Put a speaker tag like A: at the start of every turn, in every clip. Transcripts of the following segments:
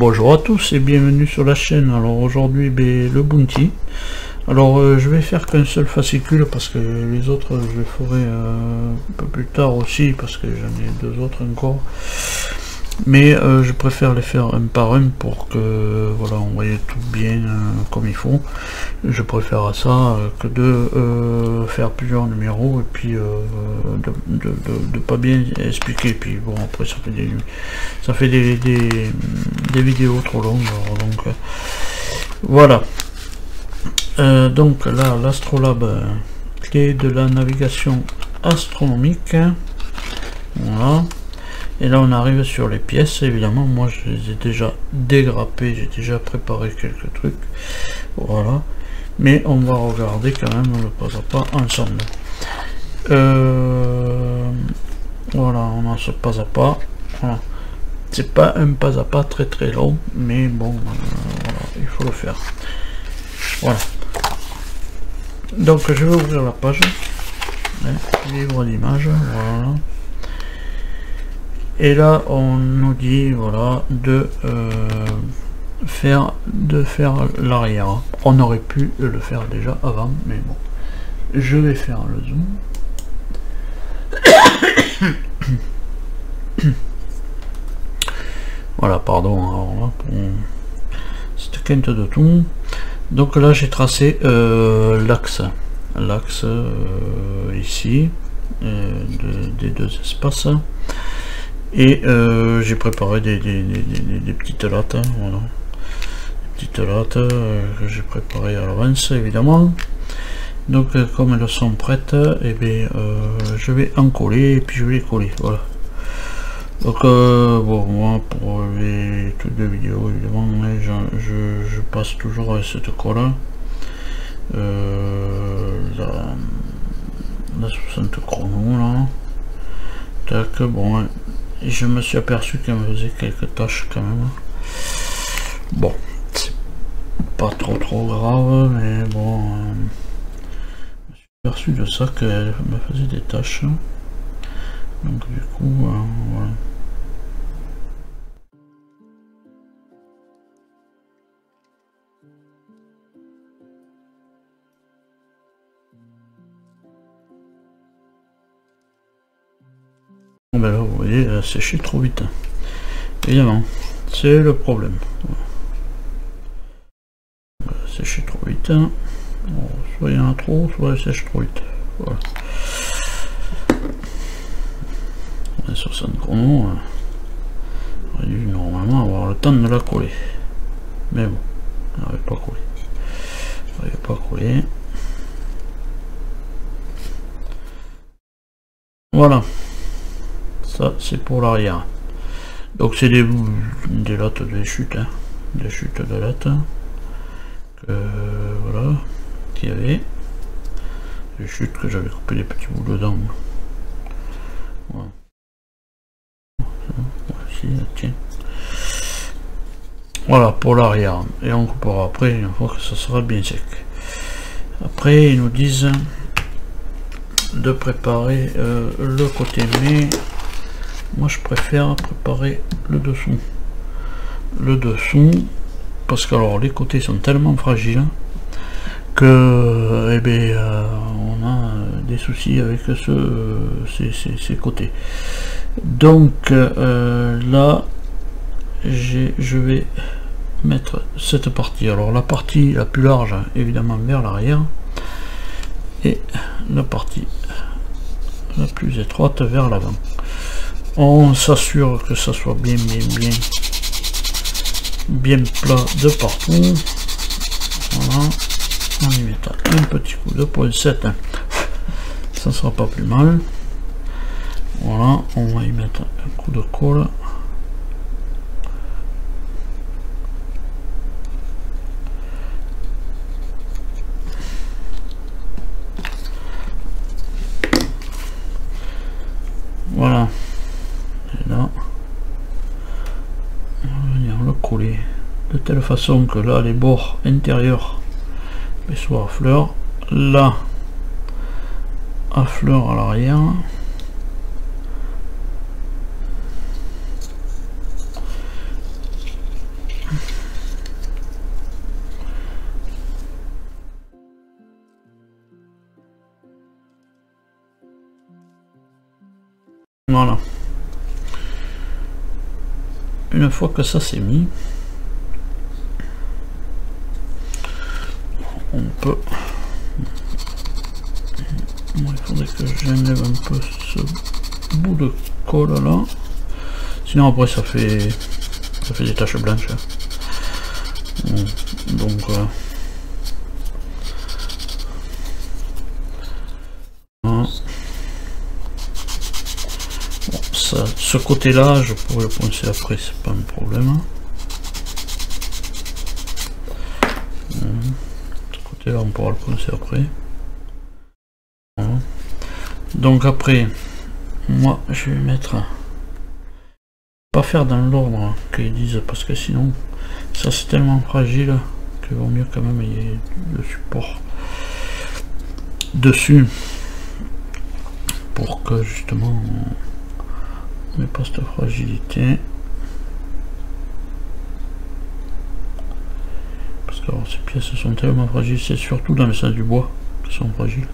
A: Bonjour à tous et bienvenue sur la chaîne. Alors aujourd'hui le Bounty. Alors je vais faire qu'un seul fascicule parce que les autres je les ferai un peu plus tard aussi parce que j'en ai deux autres encore. Mais je préfère les faire un par un pour que voilà on voit tout bien comme il faut. Je préfère à ça que de faire plusieurs numéros et puis de pas bien expliquer. Puis bon après ça fait des vidéos trop longues. Alors, donc voilà. Donc là l'Astrolabe, clé de la navigation astronomique. Voilà. Et là on arrive sur les pièces, évidemment moi je les ai déjà dégrappées, j'ai déjà préparé quelques trucs, voilà, mais on va regarder quand même le pas à pas ensemble. Voilà, on a ce pas à pas, voilà. C'est pas un pas à pas très long, mais bon, voilà, il faut le faire. Voilà. Donc je vais ouvrir la page, livre d'images, voilà. Et là on nous dit voilà de faire l'arrière. On aurait pu le faire déjà avant, mais bon. Je vais faire le zoom. Voilà, pardon, alors là, pour cette quinte de tout. Donc là j'ai tracé l'axe ici des deux espaces. Et j'ai préparé des petites lattes, hein, voilà. Des petites lattes que j'ai préparées à l'avance évidemment. Donc comme elles sont prêtes, et bien je vais en coller et puis je vais les coller, voilà. Donc bon, moi pour toutes les vidéos évidemment, je passe toujours avec cette colle, la 60 chrono là. Tac, bon. Et je me suis aperçu qu'elle me faisait quelques tâches quand même. Bon, c'est pas trop grave, mais bon, je me suis aperçu de ça qu'elle me faisait des tâches. Donc du coup, voilà. Ben là, vous voyez, elle a séché trop vite. Évidemment, c'est le problème. Elle a séché trop vite. Bon, soit il y en a trop, soit elle sèche trop vite. Voilà. On est sur 60 chrono. On aurait dû normalement avoir le temps de la coller. Mais bon, elle n'avait pas collé. Elle n'avait pas collé. Voilà. Ça c'est pour l'arrière. Donc c'est des lattes, des chutes, hein, des chutes de lattes que voilà, qu'il y avait, des chutes que j'avais coupé des petits bouts dedans. Voilà. Voici, tiens. Voilà pour l'arrière, et on coupera après une fois que ça sera bien sec. Après ils nous disent de préparer le côté, mais moi je préfère préparer le dessous parce que alors les côtés sont tellement fragiles que on a des soucis avec ces côtés. Donc là je vais mettre cette partie, alors la partie la plus large évidemment vers l'arrière et la partie la plus étroite vers l'avant. On s'assure que ça soit bien plat de partout. Voilà, on y met un petit coup de poincette, hein. Ça sera pas plus mal. Voilà, on va y mettre un coup de colle. Voilà. Et là, on va venir le coller de telle façon que là les bords intérieurs soient à fleur, là à fleur à l'arrière, Voilà. Une fois que ça c'est mis, on peut... Bon, il faudrait que j'enlève un peu ce bout de colle là. Sinon après ça fait des taches blanches. Donc voilà. Bon, ça, ce côté là je pourrais le poncer après, c'est pas un problème. Ce côté là on pourra le poncer après. Voilà. Donc après moi je vais mettre, pas faire dans l'ordre qu'ils disent parce que sinon ça c'est tellement fragile qu'il vaut mieux quand même il y ait le support dessus pour que justement on n'ait pas cette fragilité, parce que alors, ces pièces sont tellement fragiles, c'est surtout dans le sens du bois qui sont fragiles.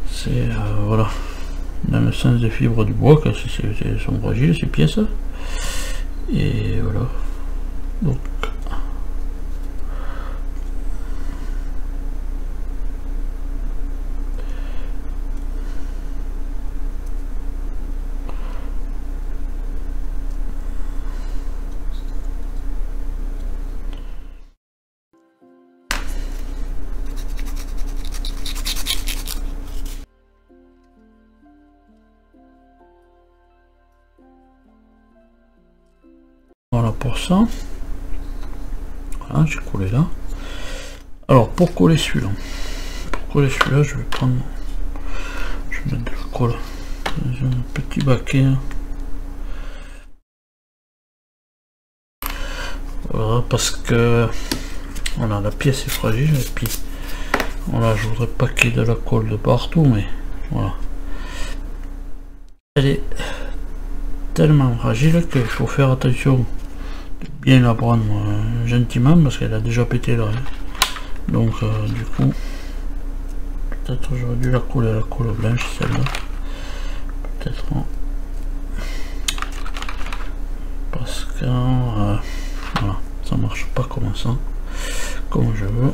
A: C'est voilà, dans le sens des fibres du bois que sont fragiles ces pièces, et voilà. Donc voilà pour ça. Voilà, j'ai collé là. Alors pour coller celui-là, je vais prendre, je vais mettre de la colle dans un petit baquet. Voilà, parce que voilà, la pièce est fragile et puis voilà, je voudrais pas qu'il y ait de la colle de partout, mais voilà, elle est tellement fragile qu'il faut faire attention de bien la prendre gentiment parce qu'elle a déjà pété là. Donc du coup, peut-être j'aurais dû la coller à la colle blanche celle-là. Peut-être parce que voilà, ça marche pas comme ça, comme je veux.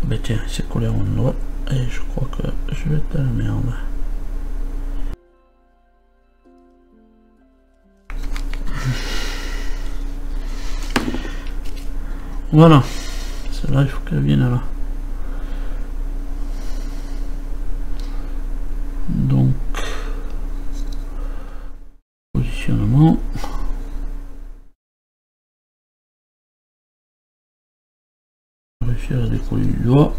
A: Ben tiens, c'est collé à mon doigt et je crois que je vais être dans la merde. Voilà, celle-là il faut qu'elle vienne là. Donc, positionnement. Réussir à décoller du doigt.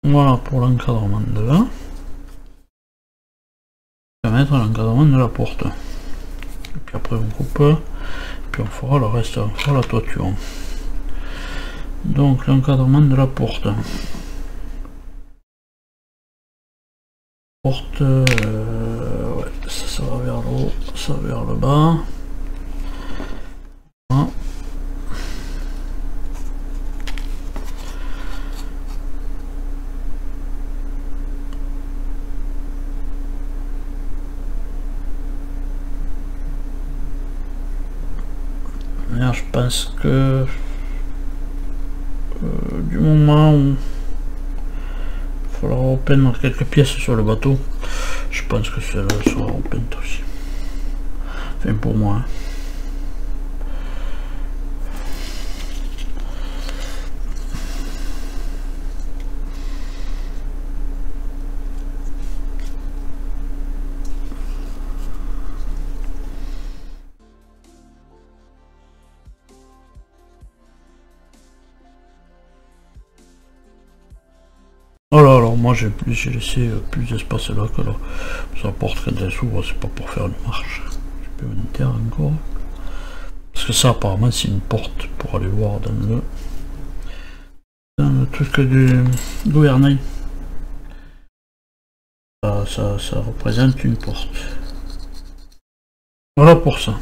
A: Voilà pour l'encadrement de là. On va mettre l'encadrement de la porte. Et puis après on coupe. Et puis on fera le reste, on fera la toiture. Donc l'encadrement de la porte. Porte, ouais, ça va vers le haut, ça vers le bas. Voilà. Là, je pense que du moment où il faudra repeindre quelques pièces sur le bateau, je pense que celle-là sera repeinte aussi. Enfin pour moi. Hein. Voilà, alors moi j'ai laissé plus d'espace là que là. Ça porte quand elle s'ouvre, c'est pas pour faire une marche supplémentaire encore. Parce que ça apparemment c'est une porte pour aller voir dans le truc du gouvernail. Ça ça représente une porte. Voilà pour ça.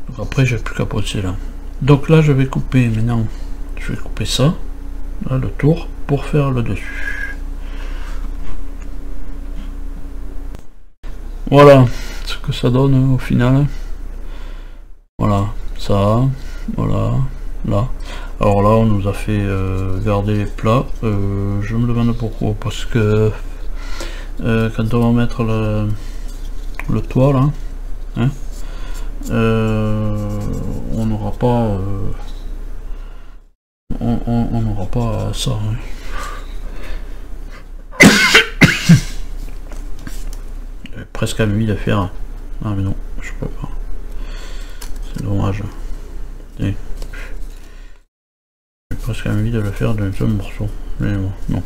A: Donc après j'ai plus qu'à poser là. Donc là je vais couper maintenant, je vais couper ça, là le tour, pour faire le dessus. Voilà ce que ça donne au final. Voilà, ça, voilà, là. Alors là on nous a fait garder les plats. Je me demande pourquoi, parce que quand on va mettre le toit là, hein, on n'aura pas on n'aura pas ça, hein. J'ai presque envie de faire, ah mais non je peux pas, c'est dommage, j'ai presque envie de le faire d'un seul morceau, mais bon, non,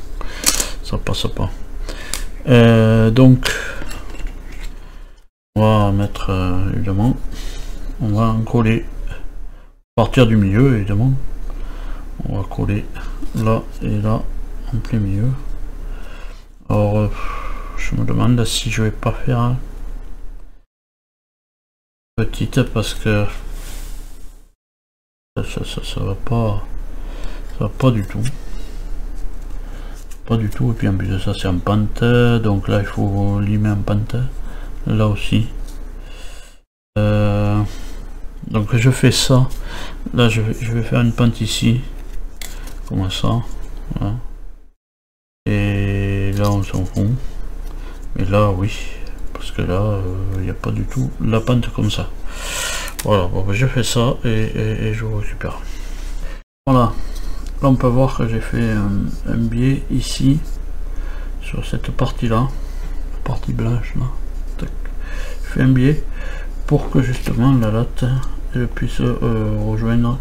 A: ça passe pas. Donc on va mettre évidemment, on va en coller à partir du milieu évidemment, on va coller là et là en plein milieu. Alors je me demande si je vais pas faire petite, parce que ça va pas du tout, et puis en plus de ça c'est en pente, donc là il faut limer en pente, là aussi. Donc je fais ça, là je vais faire une pente ici, comme ça, voilà. Et là on s'en fout, mais là oui, parce que là il n'y a pas du tout la pente comme ça. Voilà, bon, je fais ça et je vous récupère. Voilà, là on peut voir que j'ai fait un biais ici sur cette partie là, la partie blanche là. Tac. Je fais un biais pour que justement la latte elle puisse rejoindre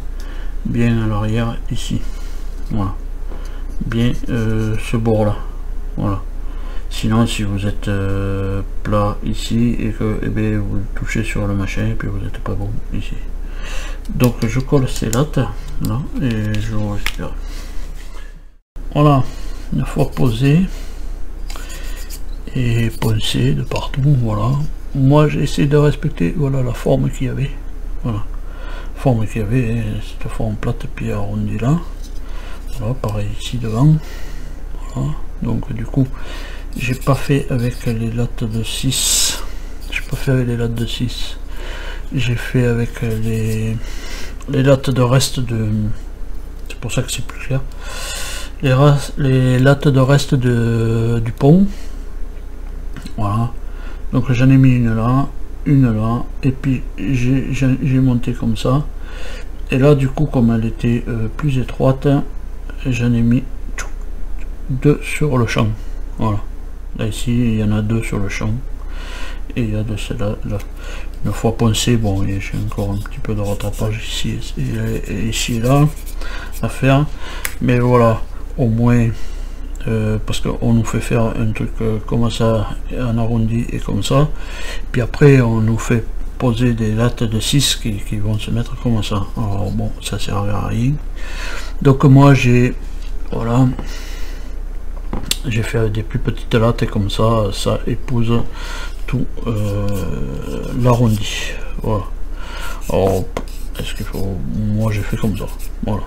A: bien à l'arrière ici. Voilà, bien ce bord là. Voilà. Sinon si vous êtes plat ici et que bien, vous touchez sur le machin et puis vous n'êtes pas bon ici. Donc je colle ces lattes là et je vous récupère. Voilà, une fois posé et poncé de partout, voilà. Moi j'ai essayé de respecter, voilà, la forme qu'il y avait, voilà, forme qu'il y avait, cette forme plate puis arrondie là, voilà, pareil ici devant, voilà. Donc du coup j'ai pas fait avec les lattes de 6, j'ai pas fait avec les lattes de 6, j'ai fait avec les lattes de reste de, c'est pour ça que c'est plus clair, les lattes de reste du pont, voilà. Donc j'en ai mis une là, et puis j'ai monté comme ça, et là du coup comme elle était plus étroite, j'en ai mis 2 sur le champ, voilà. Là ici il y en a 2 sur le champ, et il y a de celle-là, là. Une fois poncé, bon j'ai encore un petit peu de rattrapage ici et ici et là à faire, mais voilà, au moins parce qu'on nous fait faire un truc comme ça en arrondi et comme ça, puis après on nous fait poser des lattes de 6 qui vont se mettre comme ça. Alors bon, ça sert à rien, donc moi j'ai, voilà, j'ai fait des plus petites lattes et comme ça ça épouse tout l'arrondi, voilà. Alors est-ce qu'il faut, moi j'ai fait comme ça, voilà.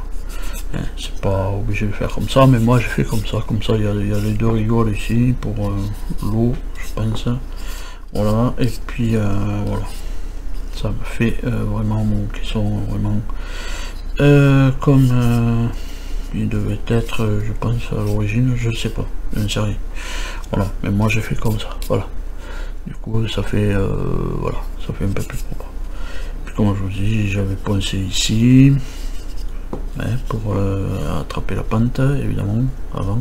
A: C'est pas obligé de faire comme ça, mais moi j'ai fait comme ça il y a les 2 rigoles ici pour l'eau, je pense, voilà. Et puis voilà, ça me fait vraiment qui sont vraiment comme il devait être, je pense à l'origine, je sais pas, je ne sais rien, voilà. Mais moi j'ai fait comme ça, voilà. Du coup ça fait voilà, ça fait un peu plus propre. Puis comme je vous dis, j'avais poncé ici, pour attraper la pente évidemment avant,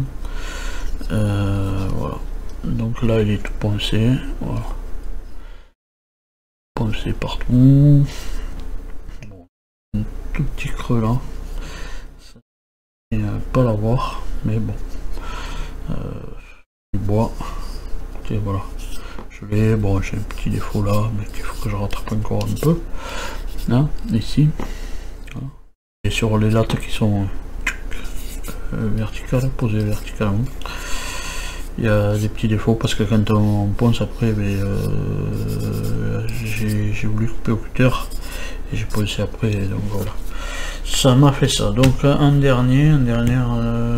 A: voilà. Donc là il est tout poncé, voilà, poncé partout. Bon, un tout petit creux là, pas l'avoir, mais bon, du bois, et voilà, je l'ai. Bon, j'ai un petit défaut là, mais il faut que je rattrape encore un peu là, ici, voilà. Et sur les lattes qui sont verticales, posées verticalement, Il y a des petits défauts parce que quand on ponce après, j'ai voulu couper au cutter et j'ai poncé après, donc voilà. Ça m'a fait ça. Donc en dernière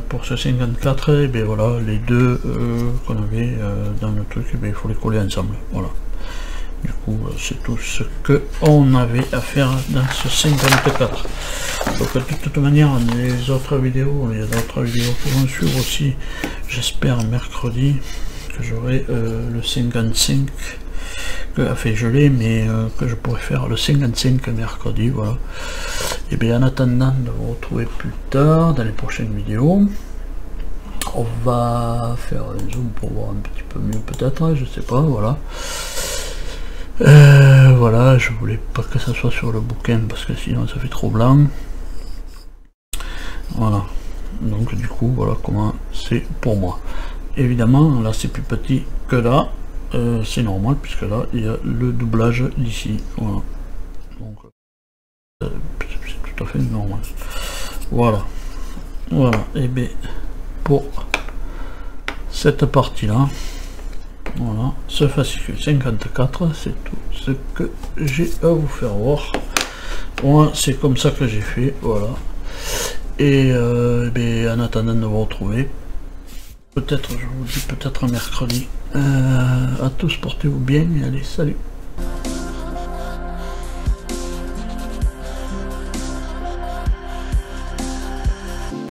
A: pour ce 54, et bien voilà, les deux qu'on avait dans le truc, il faut les coller ensemble. Voilà. Du coup, c'est tout ce que on avait à faire dans ce 54. Donc de toute manière, les autres vidéos, il y a d'autres vidéos qui vont suivre aussi. J'espère mercredi que j'aurai le 55 que je l'ai, mais que je pourrais faire le 55 mercredi. Voilà. Et bien en attendant de vous retrouver plus tard dans les prochaines vidéos, on va faire un zoom pour voir un petit peu mieux peut-être, je sais pas, voilà. Voilà, je voulais pas que ça soit sur le bouquin parce que sinon ça fait trop blanc. Voilà, donc du coup voilà comment c'est pour moi. Évidemment là c'est plus petit que là, c'est normal puisque là il y a le doublage d'ici. Voilà, donc c'est tout à fait normal. Voilà, voilà, et bien pour cette partie là. Voilà, ce fascicule 54, c'est tout ce que j'ai à vous faire voir. Moi, c'est comme ça que j'ai fait, voilà. Et en attendant de vous retrouver, peut-être, je vous dis peut-être un mercredi. À tous, portez-vous bien et allez, salut.